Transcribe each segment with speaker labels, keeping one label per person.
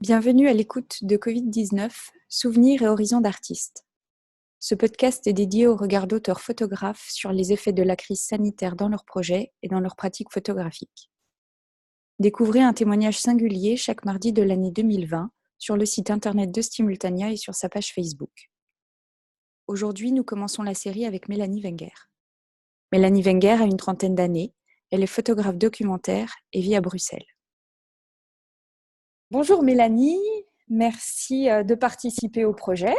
Speaker 1: Bienvenue à l'écoute de Covid-19, Souvenirs et horizons d'artistes. Ce podcast est dédié au regard d'auteurs photographes sur les effets de la crise sanitaire dans leurs projets et dans leurs pratiques photographiques. Découvrez un témoignage singulier chaque mardi de l'année 2020 sur le site internet de Stimultania et sur sa page Facebook. Aujourd'hui, nous commençons la série avec Mélanie Wenger. Mélanie Wenger a une trentaine d'années, elle est photographe documentaire et vit à Bruxelles. Bonjour Mélanie, merci de participer au projet.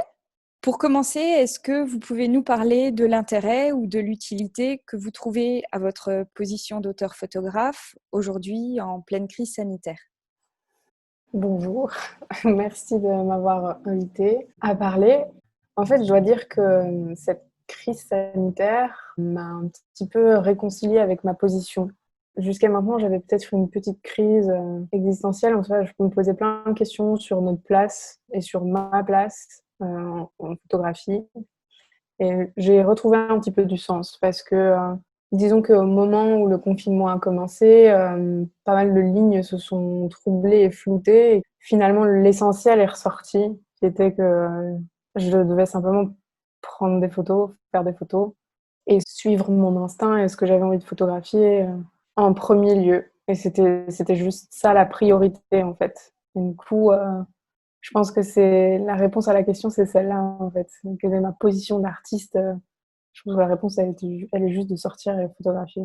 Speaker 1: Pour commencer, est-ce que vous pouvez nous parler de l'intérêt ou de l'utilité que vous trouvez à votre position d'auteur-photographe aujourd'hui en pleine crise sanitaire ?
Speaker 2: Bonjour, merci de m'avoir invitée à parler. En fait, je dois dire que cette crise sanitaire m'a un petit peu réconciliée avec ma position. Jusqu'à maintenant, j'avais peut-être une petite crise existentielle. En fait, je me posais plein de questions sur notre place et sur ma place en photographie. Et j'ai retrouvé un petit peu du sens parce que, disons qu'au moment où le confinement a commencé, pas mal de lignes se sont troublées et floutées. Et finalement, l'essentiel est ressorti, qui était que je devais simplement prendre des photos, faire des photos et suivre mon instinct et ce que j'avais envie de photographier en premier lieu. Et c'était juste ça la priorité, en fait. Et du coup, je pense que c'est la réponse à la question, c'est celle-là, en fait. Quelle est ma position d'artiste? Je pense que la réponse, elle est juste de sortir et photographier.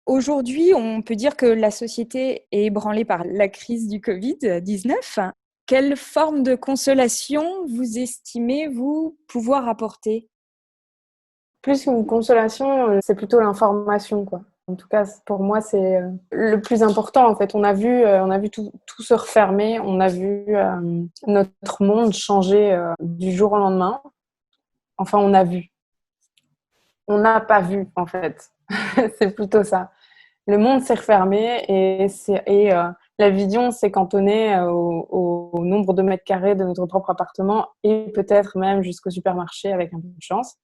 Speaker 1: Aujourd'hui, on peut dire que la société est ébranlée par la crise du Covid-19. Quelle forme de consolation vous estimez, vous, pouvoir apporter ?
Speaker 2: Plus qu'une consolation, c'est plutôt l'information, quoi. En tout cas, pour moi, c'est le plus important, en fait. On a vu tout se refermer, on a vu notre monde changer du jour au lendemain. Enfin, on a vu. On n'a pas vu, en fait. C'est plutôt ça. Le monde s'est refermé et la vision s'est cantonnée au nombre de mètres carrés de notre propre appartement et peut-être même jusqu'au supermarché avec un peu de chance.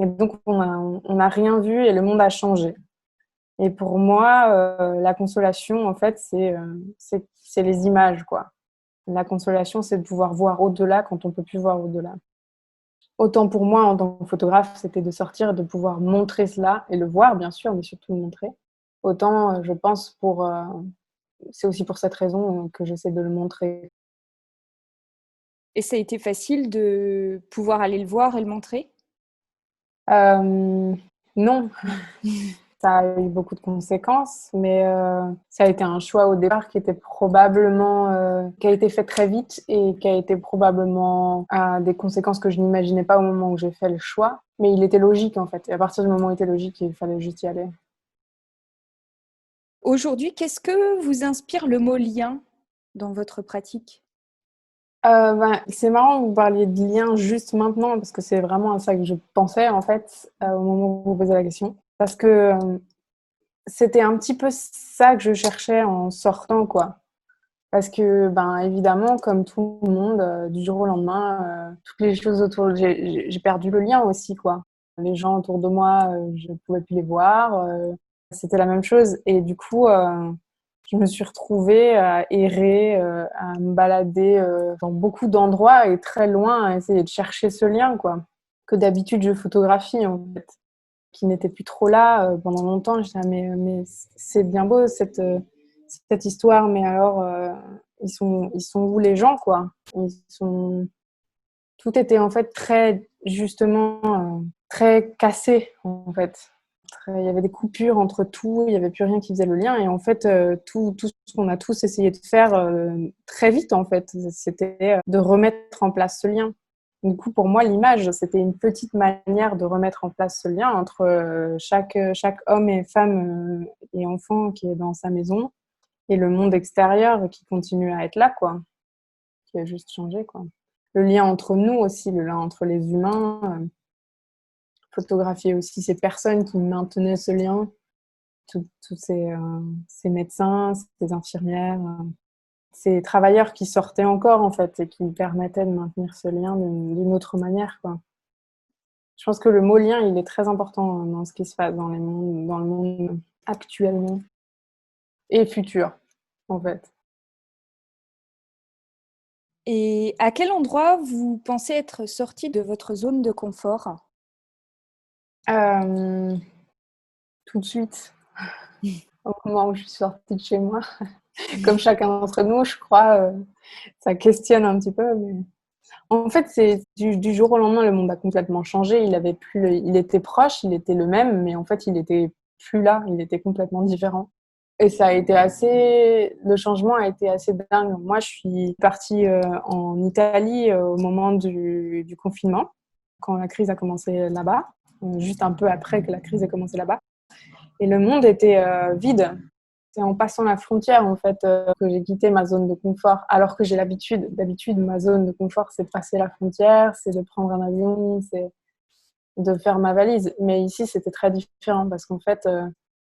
Speaker 2: Et donc, on a rien vu et le monde a changé. Et pour moi, la consolation, en fait, c'est les images, quoi. La consolation, c'est de pouvoir voir au-delà quand on ne peut plus voir au-delà. Autant pour moi, en tant que photographe, c'était de sortir et de pouvoir montrer cela et le voir, bien sûr, mais surtout le montrer. Autant, je pense, c'est aussi pour cette raison que j'essaie de le montrer.
Speaker 1: Et ça a été facile de pouvoir aller le voir et le montrer ?
Speaker 2: Non, ça a eu beaucoup de conséquences, mais ça a été un choix au départ qui était qui a été fait très vite et qui a été probablement à des conséquences que je n'imaginais pas au moment où j'ai fait le choix. Mais il était logique, en fait. Et à partir du moment où il était logique, il fallait juste y aller.
Speaker 1: Aujourd'hui, qu'est-ce que vous inspire le mot lien dans votre pratique ?
Speaker 2: C'est marrant que vous parliez de lien juste maintenant, parce que c'est vraiment à ça que je pensais, en fait, au moment où vous posez la question. Parce que c'était un petit peu ça que je cherchais en sortant, quoi. Parce que, évidemment, comme tout le monde, du jour au lendemain, toutes les choses autour, j'ai perdu le lien aussi, quoi. Les gens autour de moi, je ne pouvais plus les voir. C'était la même chose. Et du coup, je me suis retrouvée à errer, à me balader dans beaucoup d'endroits et très loin, à essayer de chercher ce lien, quoi. Que d'habitude, je photographie, en fait, qui n'était plus trop là pendant longtemps. Je disais, ah, mais c'est bien beau cette histoire, mais alors, ils sont où les gens, quoi? Tout était en fait très, justement, très cassé, en fait. Il y avait des coupures entre tout, il n'y avait plus rien qui faisait le lien. Et en fait, tout ce qu'on a tous essayé de faire très vite, en fait, c'était de remettre en place ce lien. Du coup, pour moi, l'image, c'était une petite manière de remettre en place ce lien entre chaque homme et femme et enfant qui est dans sa maison et le monde extérieur qui continue à être là, quoi, qui a juste changé, quoi. Le lien entre nous aussi, le lien entre les humains, photographier aussi ces personnes qui maintenaient ce lien, tous ces médecins, ces infirmières, ces travailleurs qui sortaient encore, en fait, et qui permettaient de maintenir ce lien d'une autre manière, quoi. Je pense que le mot lien, il est très important dans ce qui se passe dans le monde actuellement et futur. en fait.
Speaker 1: Et à quel endroit vous pensez être sorti de votre zone de confort?
Speaker 2: Hem, Tout de suite, au moment où je suis sortie de chez moi, comme chacun d'entre nous, je crois, ça questionne un petit peu, mais en fait, c'est du jour au lendemain, le monde a complètement changé. Il était proche, il était le même, mais en fait, il était plus là, il était complètement différent. Et ça a été assez le changement a été assez dingue. Moi, je suis partie, en Italie, au moment du confinement, quand la crise a commencé là-bas, juste un peu après que la crise ait commencé là-bas et le monde était, vide. C'est en passant la frontière, en fait, que j'ai quitté ma zone de confort, alors que j'ai l'habitude. D'habitude, ma zone de confort, c'est de passer la frontière, c'est de prendre un avion, c'est de faire ma valise. Mais ici, c'était très différent parce qu'en fait,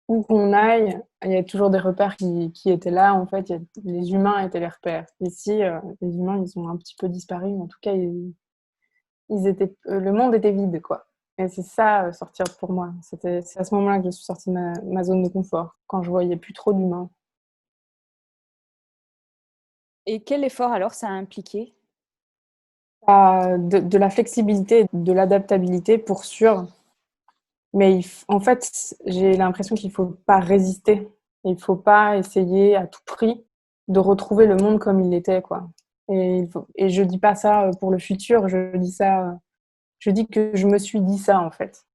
Speaker 2: où qu'on aille, il y a toujours des repères qui étaient là. En fait, les humains étaient les repères. Ici, les humains, ils ont un petit peu disparu. En tout cas, le monde était vide, quoi. Et c'est ça, sortir pour moi. C'est à ce moment-là que je suis sortie de ma zone de confort, quand je voyais plus trop d'humains.
Speaker 1: Et quel effort alors ça a impliqué?
Speaker 2: De la flexibilité, de l'adaptabilité pour sûr. Mais en fait, j'ai l'impression qu'il faut pas résister. Il faut pas essayer à tout prix de retrouver le monde comme il était, quoi. Et je dis pas ça pour le futur, je dis que je me suis dit ça, en fait.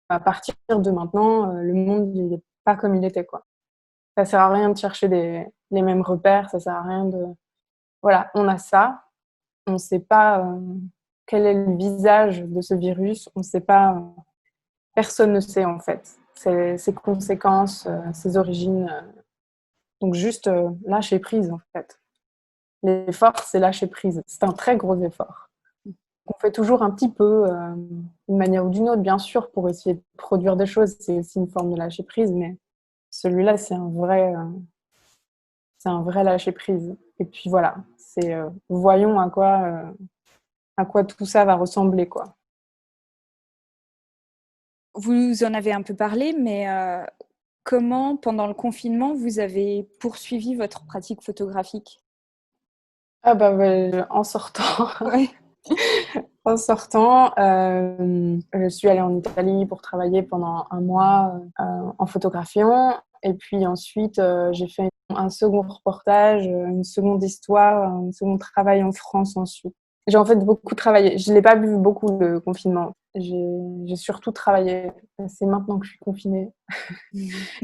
Speaker 2: À partir de maintenant, le monde, il est pas comme il était, quoi. Ça sert à rien de chercher les mêmes repères, ça sert à rien de voilà, on a ça, on sait pas, quel est le visage de ce virus, on sait pas, personne ne sait en fait ses conséquences, ses origines. Donc juste lâcher prise en fait. L'effort, c'est lâcher prise. C'est un très gros effort. On fait toujours un petit peu, d'une manière ou d'une autre, bien sûr, pour essayer de produire des choses. C'est aussi une forme de lâcher prise, mais celui-là, c'est un vrai lâcher prise. Et puis voilà, c'est voyons à quoi tout ça va ressembler, quoi.
Speaker 1: Vous en avez un peu parlé, mais comment, pendant le confinement, vous avez poursuivi votre pratique photographique?
Speaker 2: Ah bah, ouais, en sortant,
Speaker 1: Ouais.
Speaker 2: en sortant, je suis allée en Italie pour travailler pendant un mois en photographiant. Et puis ensuite, j'ai fait un second reportage, une seconde histoire, un second travail en France ensuite. J'ai en fait beaucoup travaillé. Je l'ai pas vu beaucoup le confinement. J'ai surtout travaillé. C'est maintenant que je suis confinée.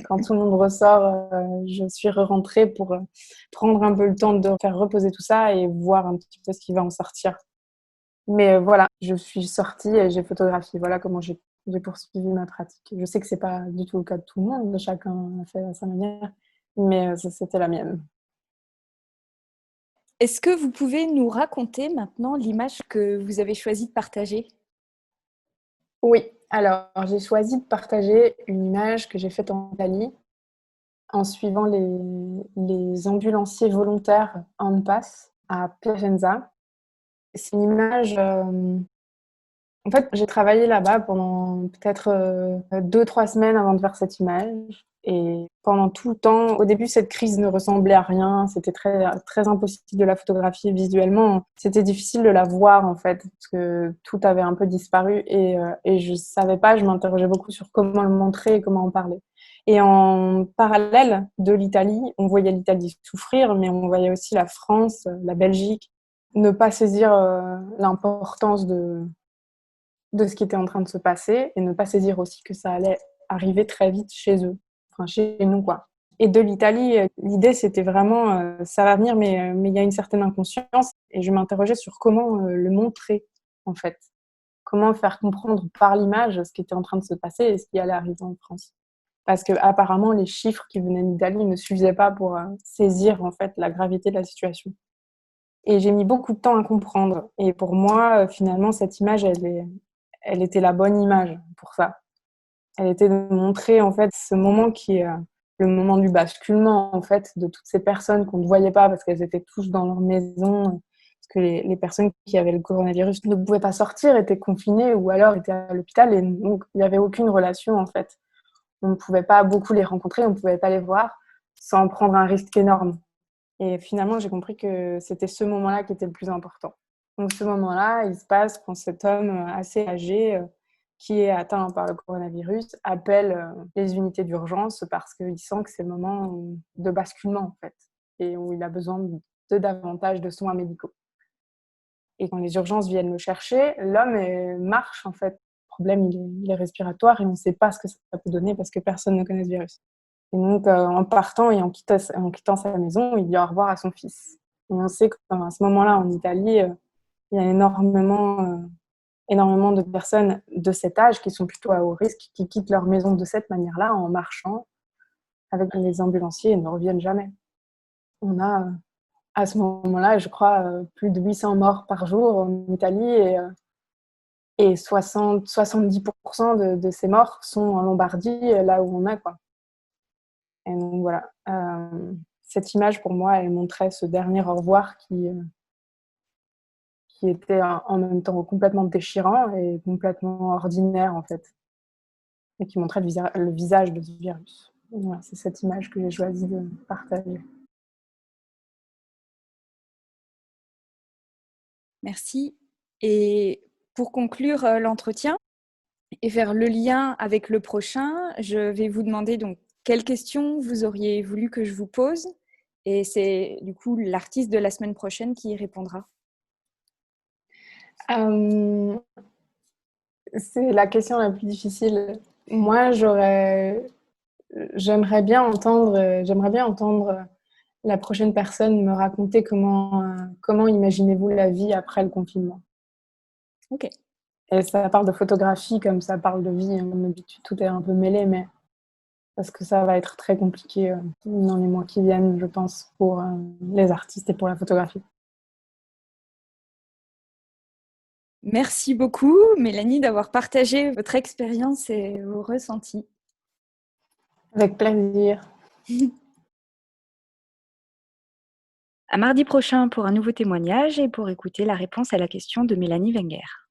Speaker 2: Quand tout le monde ressort, je suis re-rentrée pour prendre un peu le temps de faire reposer tout ça et voir un petit peu ce qui va en sortir. Mais voilà, je suis sortie et j'ai photographié. Voilà comment j'ai poursuivi ma pratique. Je sais que c'est pas du tout le cas de tout le monde, chacun a fait à sa manière, mais c'était la mienne.
Speaker 1: Est-ce que vous pouvez nous raconter maintenant l'image que vous avez choisi de partager?
Speaker 2: Oui, alors j'ai choisi de partager une image que j'ai faite en Italie en suivant les ambulanciers volontaires en passe à Piacenza. C'est une image, en fait, j'ai travaillé là-bas pendant peut-être 2-3 semaines avant de faire cette image. Et pendant tout le temps, au début, cette crise ne ressemblait à rien. C'était très, très impossible de la photographier visuellement. C'était difficile de la voir, en fait, parce que tout avait un peu disparu. Et je savais pas, je m'interrogeais beaucoup sur comment le montrer et comment en parler. Et en parallèle de l'Italie, on voyait l'Italie souffrir, mais on voyait aussi la France, la Belgique, ne pas saisir l'importance de ce qui était en train de se passer et ne pas saisir aussi que ça allait arriver très vite chez eux, enfin chez nous quoi. Et de l'Italie, l'idée c'était vraiment ça va venir mais il y a une certaine inconscience et je m'interrogeais sur comment le montrer en fait. Comment faire comprendre par l'image ce qui était en train de se passer et ce qui allait arriver en France. Parce que apparemment les chiffres qui venaient d'Italie ne suffisaient pas pour saisir en fait la gravité de la situation. Et j'ai mis beaucoup de temps à comprendre. Et pour moi, finalement, cette image, elle était la bonne image pour ça. Elle était de montrer en fait ce moment qui est le moment du basculement en fait de toutes ces personnes qu'on ne voyait pas parce qu'elles étaient tous dans leur maison, parce que les personnes qui avaient le coronavirus ne pouvaient pas sortir, étaient confinées ou alors étaient à l'hôpital et donc il n'y avait aucune relation en fait. On ne pouvait pas beaucoup les rencontrer, on ne pouvait pas les voir sans prendre un risque énorme. Et finalement, j'ai compris que c'était ce moment-là qui était le plus important. Donc ce moment-là, il se passe quand cet homme assez âgé qui est atteint par le coronavirus appelle les unités d'urgence parce qu'il sent que c'est le moment de basculement, en fait, et où il a besoin de davantage de soins médicaux. Et quand les urgences viennent le chercher, l'homme marche, en fait. Le problème, il est respiratoire et on ne sait pas ce que ça peut donner parce que personne ne connaît ce virus. Et donc, en partant et en quittant sa maison, il dit au revoir à son fils. Et on sait qu'à ce moment-là, en Italie, il y a énormément de personnes de cet âge qui sont plutôt à haut risque, qui quittent leur maison de cette manière-là, en marchant avec les ambulanciers et ne reviennent jamais. On a, à ce moment-là, je crois, plus de 800 morts par jour en Italie et 70% de ces morts sont en Lombardie, là où on est, quoi. Et donc voilà, cette image pour moi, elle montrait ce dernier au revoir qui était en même temps complètement déchirant et complètement ordinaire en fait, et qui montrait le visage de ce virus. Voilà, c'est cette image que j'ai choisi de partager.
Speaker 1: Merci. Et pour conclure l'entretien et faire le lien avec le prochain, je vais vous demander donc quelles questions vous auriez voulu que je vous pose. Et c'est du coup l'artiste de la semaine prochaine qui y répondra.
Speaker 2: C'est la question la plus difficile. Moi, j'aimerais bien entendre la prochaine personne me raconter comment imaginez-vous la vie après le confinement.
Speaker 1: Ok.
Speaker 2: Et ça parle de photographie comme ça parle de vie, hein, comme d'habitude, tout est un peu mêlé, mais parce que ça va être très compliqué dans les mois qui viennent, je pense, pour les artistes et pour la photographie.
Speaker 1: Merci beaucoup, Mélanie, d'avoir partagé votre expérience et vos ressentis.
Speaker 2: Avec plaisir.
Speaker 1: À mardi prochain pour un nouveau témoignage et pour écouter la réponse à la question de Mélanie Wenger.